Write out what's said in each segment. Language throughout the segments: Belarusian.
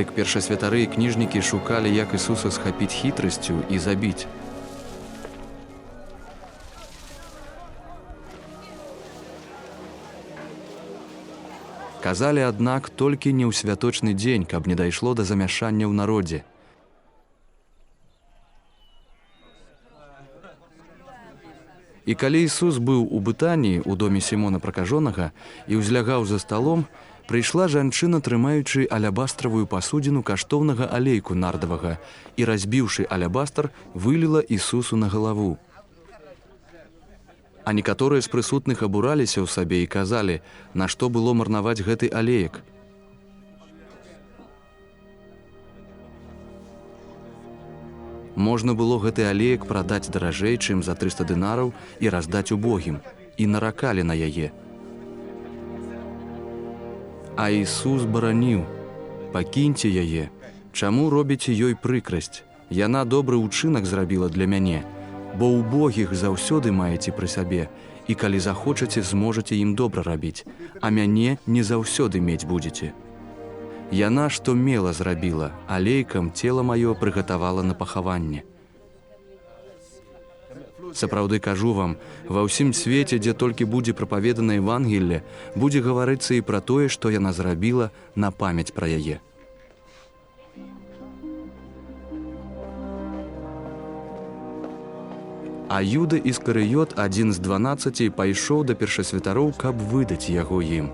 Дык першасвятары і кніжнікі шукалі, як Ісуса схапіць хітрасцю і забіць. Казалі, аднак, толькі не ў святочны дзень, каб не дайшло да замяшання ў народзе. І калі Ісус быў у Бытаніі, у доме Сімона Пракажонага, і ўзлягаў за сталом, прыйшла жанчына, трымаючы алябастравую пасудзіну каштоўнага алейку нардавага, і, разбіўшы алябастр, выліла Ісусу на галаву. А некаторыя з прысутных абураліся ў сабе і казалі, на што было марнаваць гэты алеек. Можна было гэты алеек прадаць даражэй, чым за 300 дынараў і раздаць убогім, і наракалі на яе. А Ісус бараніў: «Пакіньце яе, чаму робіце ёй прыкрасць? Яна добры ўчынак зрабіла для мяне, бо убогіх заўсёды маеце пры сабе, і калі захочаце, зможаце ім добра рабіць, а мяне не заўсёды мець будзеце. Яна, што мела, зрабіла, алейкам цела маё прыгатавала на пахаванне. Сапраўды кажу вам, ва ўсім свеце, дзе толькі будзе прапаведана Евангелле, будзе гаварыцца і пра тое, што яна зрабіла на памяць пра яе». А Юда Іскарыёт, адзін з 12, пайшоў да першасвятароў, каб выдаць яго ім.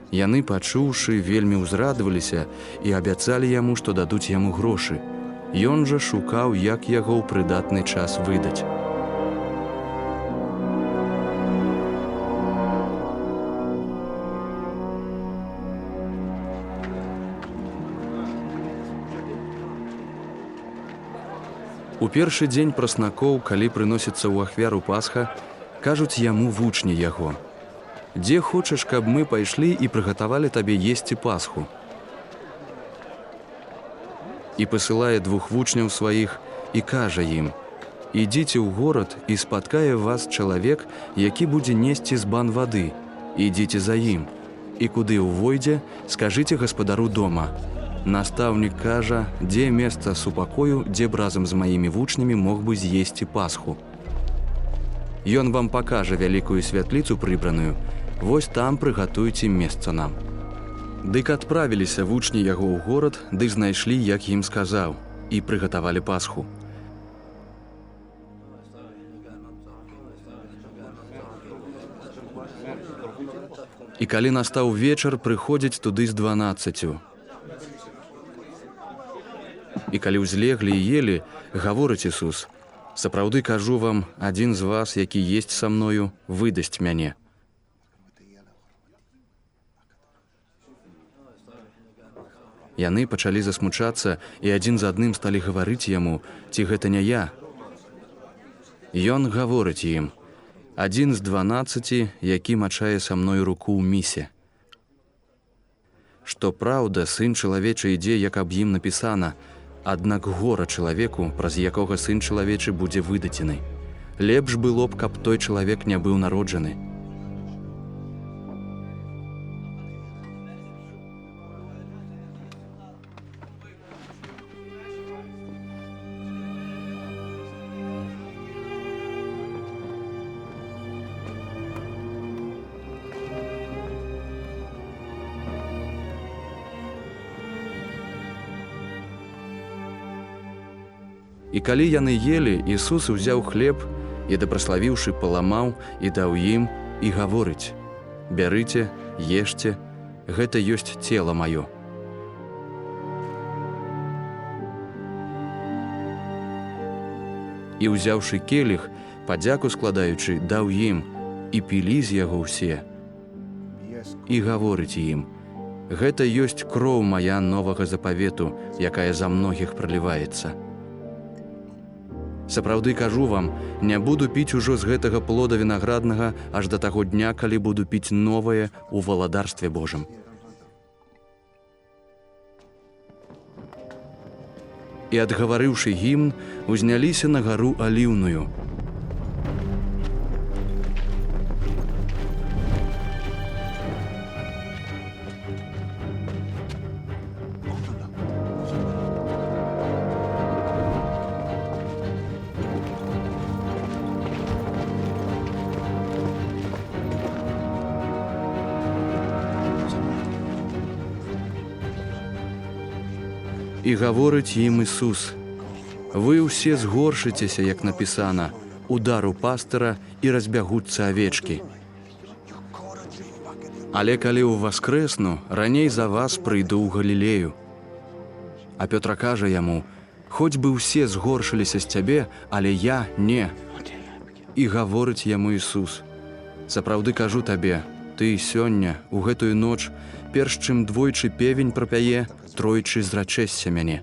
Яны, пачуўшы, вельмі ўзрадаваліся і абяцалі яму, што дадуць яму грошы. Ён жа шукаў, як яго ў прыдатны час выдаць. У першы дзень праснакоў, калі прыносіцца ў ахвяру Пасха, кажуць яму вучні яго: «Дзе хочаш, каб мы пайшлі і прыгатавалі табе есці Пасху?» І пасылае 2 вучняў сваіх і кажа ім: «Ідзіце ў горад, і спаткае вас чалавек, які будзе несці збан вады. Ідзіце за ім. І куды ўвойдзе, скажыце гаспадару дома: Настаўнік кажа, дзе месца супакою, дзе б разам з маімі вучнямі мог бы з'есці Пасху. Ён вам пакажа вялікую святліцу прыбраную, вось там прыгатуйце месца нам». Дык адправіліся вучні яго ў горад, ды знайшлі, як ім сказаў, і прыгатавалі Пасху. І калі настаў вечар, прыходзяць туды з 12. І калі ўзлеглі і елі, гаворыць Ісус: «Сапраўды кажу вам, адзін з вас, які есць са мною, выдасць мяне». Яны пачалі засмучацца і адзін за адным сталі гаварыць яму: «Ці гэта не я?» Ён гаворыць ім: «Адзін з 12, які мачае са мной руку ў місе. Што праўда, сын чалавечы ідзе, як аб ім напісана, аднак гора чалавеку, праз якога сын чалавечы будзе выдадзены. Лепш было б, каб той чалавек не быў народжаны». І калі яны елі, Ісус узяў хлеб і, дапраславіўшы, паламаў і даў ім, і гаворыць: «Бярыце, ешце, гэта ёсць цела маё». І, узяўшы келіх, падзяку складаючы, даў ім, і пілі з яго ўсе. І гаворыць ім: «Гэта ёсць кроў мая новага запавету, якая за многіх праліваецца. Сапраўды кажу вам, не буду піць ужо з гэтага плода вінаграднага аж да таго дня, калі буду піць новае ў валадарстве Божым». І, адгаварыўшы гімн, узняліся на гару Аліўную. І гаворыць ім Ісус: «Вы ўсе згоршыцеся, як напісана, удару пастыра і разбягуцца авечкі. Але калі ўваскрэсну, раней за вас прыйду ў Галілею». А Пётр кажа яму: «Хоць бы ўсе згоршыліся з цябе, але я не». І гаворыць яму Ісус: «Сапраўды кажу табе, ты сёння, у гэтую ноч, перш чым двойчы певень прапяе, тройчы зрачэшся мяне».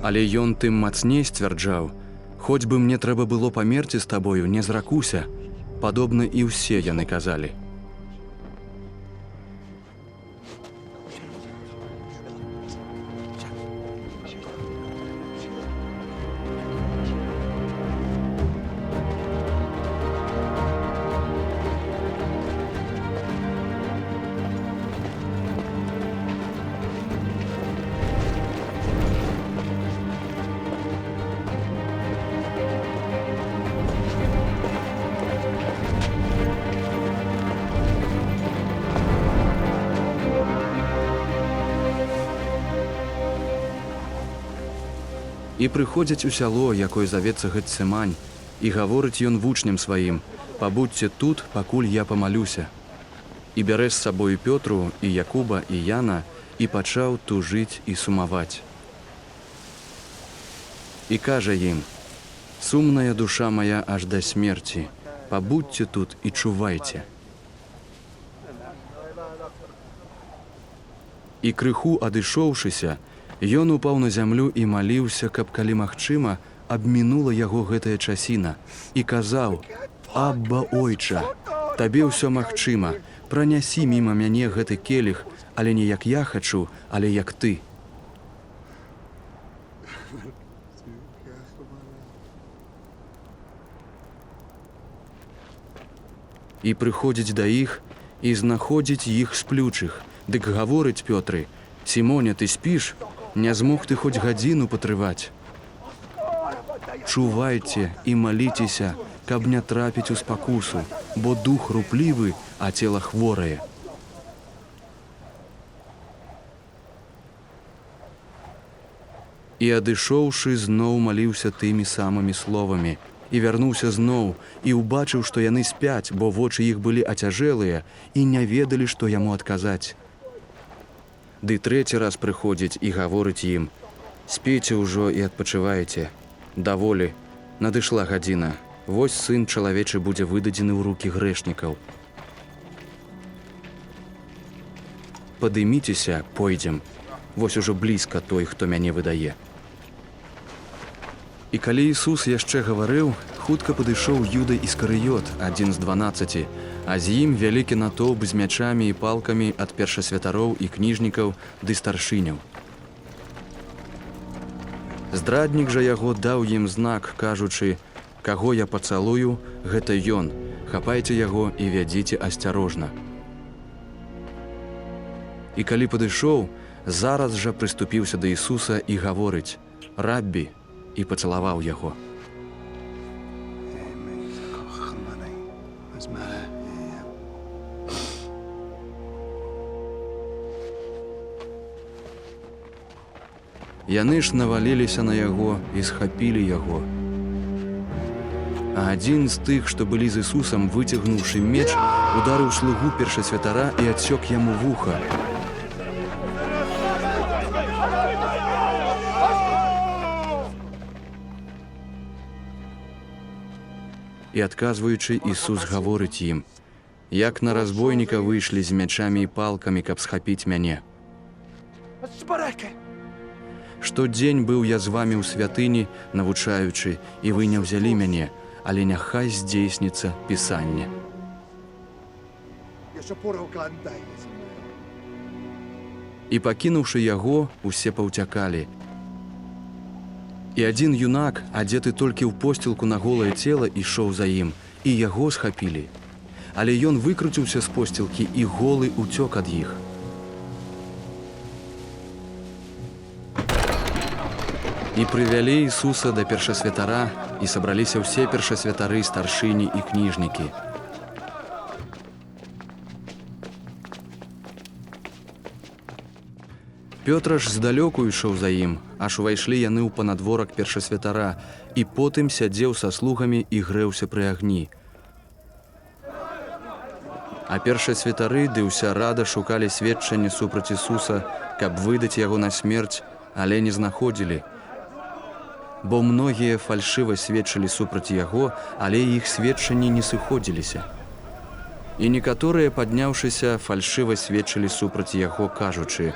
Але ён тым мацней сцвярджаў: «Хоць бы мне трэба было памерці з табою, не зракуся». Падобна і ўсе яны казалі. І прыходзяць у сяло, якое завецца Гецсімань, і гаворыць ён вучням сваім: «Пабудзьце тут, пакуль я памалюся». І бярэ з сабою Пётру, і Якуба, і Яна, і пачаў тужыць і сумаваць. І кажа ім: «Сумная душа моя аж да смерці, пабудзьце тут і чувайце». І крыху адышоўшыся, ён упаў на зямлю і маліўся, каб, калі магчыма, абмінула яго гэтая часіна, і казаў: «Абба, Ойча, табе ўсё магчыма, пранясі міма мяне гэты келіх, але не як я хачу, але як ты». І прыходзіць да іх і знаходзіць іх сплючых, дык гаворыць Пётры: «Сімоне, ты спіш? Не змог ты хоць гадзіну патрываць? Чувайце і маліцеся, каб не трапіць у спакусу, бо дух руплівы, а цела хворае». І адышоўшы, зноў маліўся тымі самымі словамі, і вярнуўся зноў, і ўбачыў, што яны спяць, бо вочы іх былі ацяжэлыя і не ведалі, што яму адказаць. Ды трэці раз прыходзіць і гаворыць ім: «Спіце ўжо і адпачывайце. Даволі, надышла гадзіна. Вось сын чалавечы будзе выдадзены ў рукі грэшнікаў. Падыміцеся, пойдзем. Вось ужо блізка той, хто мяне выдае». І калі Ісус яшчэ гаварыў, хутка падышоў Юда Іскарыёт, адзін з 12, а з ім вялікі натоўп з мячамі і палкамі ад першасвятароў і кніжнікаў ды старшыняў. Здраднік жа яго даў ім знак, кажучы: «Каго я пацалую, гэта ён, хапайце яго і вядзіце асцярожна». І калі падышоў, зараз жа прыступіўся да Ісуса і гаворыць: «Раббі», і пацалаваў яго. Яны ж наваліліся на яго і схапілі яго. А адзін з тых, што былі з Ісусам, выцягнуўшы меч, ударыў слугу першасвятара і адсёк яму вуха. І адказваючы, Ісус гаворыць ім: «Як на разбойніка выйшлі з мячамі і палкамі, каб схапіць мяне. Штодзень быў я з вамі ў святыні, навучаючы, і вы не ўзялі мяне, але няхай здзейсніцца Пісанне». І пакінуўшы яго, усе паўцякалі. І адзін юнак, адзеты толькі ў посцілку на голае цела, ішоў за ім, і яго схапілі. Але ён выкруціўся з посцілкі і голы уцёк ад іх. І прывялі Ісуса да першасвятара, і сабраліся ўсе першасвятары, старшыні і кніжнікі. Пётр ж здалёку ішоў за ім, аж увайшлі яны ў панадворак першасвятара, і потым сядзеў са слугамі і грэўся пры агні. А першасвятары ды ўся рада шукалі сведчанні супраць Ісуса, каб выдаць яго на смерць, але не знаходзілі. Бо многія фальшыва сведчылі супраць яго, але іх сведчанні не сыходзіліся. І некаторыя, падняўшыся, фальшыва сведчылі супраць яго, кажучы: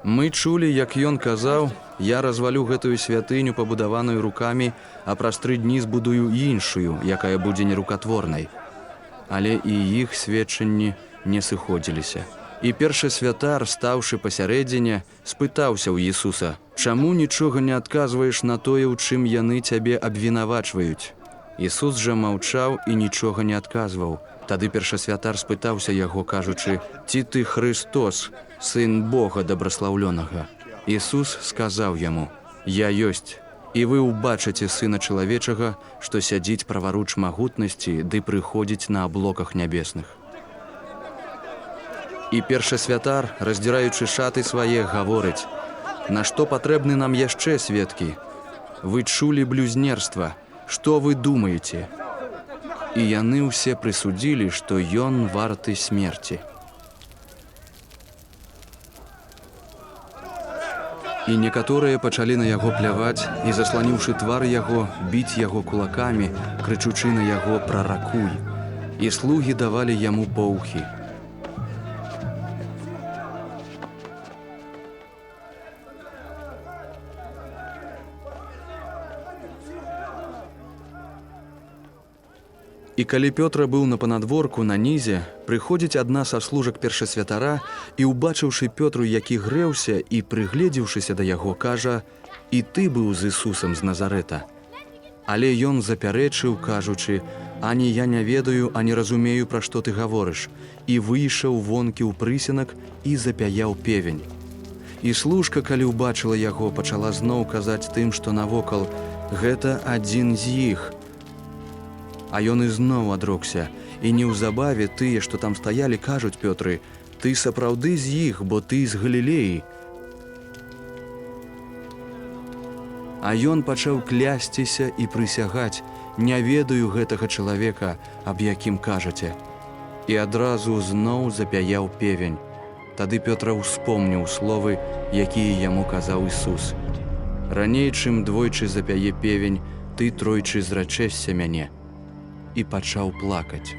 «Мы чулі, як ён казаў: я развалю гэтую святыню, пабудаваную рукамі, а праз 3 дні збудую іншую, якая будзе нерукатворнай». Але і іх сведчанні не сыходзіліся. І першасвятар, стаўшы пасярэдзіне, спытаўся ў Ісуса: «Чаму нічога не адказваеш на тое, у чым яны цябе абвінавачваюць?» Ісус жа маўчаў і нічога не адказваў. Тады першасвятар спытаўся яго, кажучы: «Ці ты Христос, Сын Бога дабраслаўлёнага?» Ісус сказаў яму: «Я ёсць, і вы ўбачыце Сына Чалавечага, што сядзіць праваруч магутнасці ды прыходзіць на аблоках нябесных». І першасвятар, раздзіраючы шаты свае, гаворыць: «Нашто патрэбны нам яшчэ сведкі? Вы чулі блюзнерства, што вы думаеце?» І яны ўсе прысудзілі, што ён варты смерці. І некаторыя пачалі на яго пляваць і, засланіўшы твар яго, біць яго кулакамі, крычучы на яго: «Праракуй!» І слугі давалі яму поўхі. І калі Пётра быў на панадворку на нізе, прыходзіць адна са служак першасвятара і, убачыўшы Пётру, які грэўся, і прыгледзеўшыся да яго, кажа: «І ты быў з Ісусам з Назарэта». Але ён запярэчыў, кажучы: «Ані я не ведаю, ані разумею, пра што ты гаворыш», і выйшаў вонкі ў прысенак і запяяў певень. І служка, калі ўбачыла яго, пачала зноў казаць тым, што навокал: «Гэта адзін з іх». А ён ізноў адрокся, і неўзабаве тыя, што там стаялі, кажуць Пётры: «Ты сапраўды з іх, бо ты з Галілеі». А ён пачаў клясціся і прысягаць: «Не ведаю гэтага чалавека, аб якім кажаце». І адразу зноў запяяў певень. Тады Пётра ўспомніў словы, якія яму казаў Ісус: «Раней, чым двойчы запяе певень, ты тройчы зрачэшся мяне». І пачаў плакаць.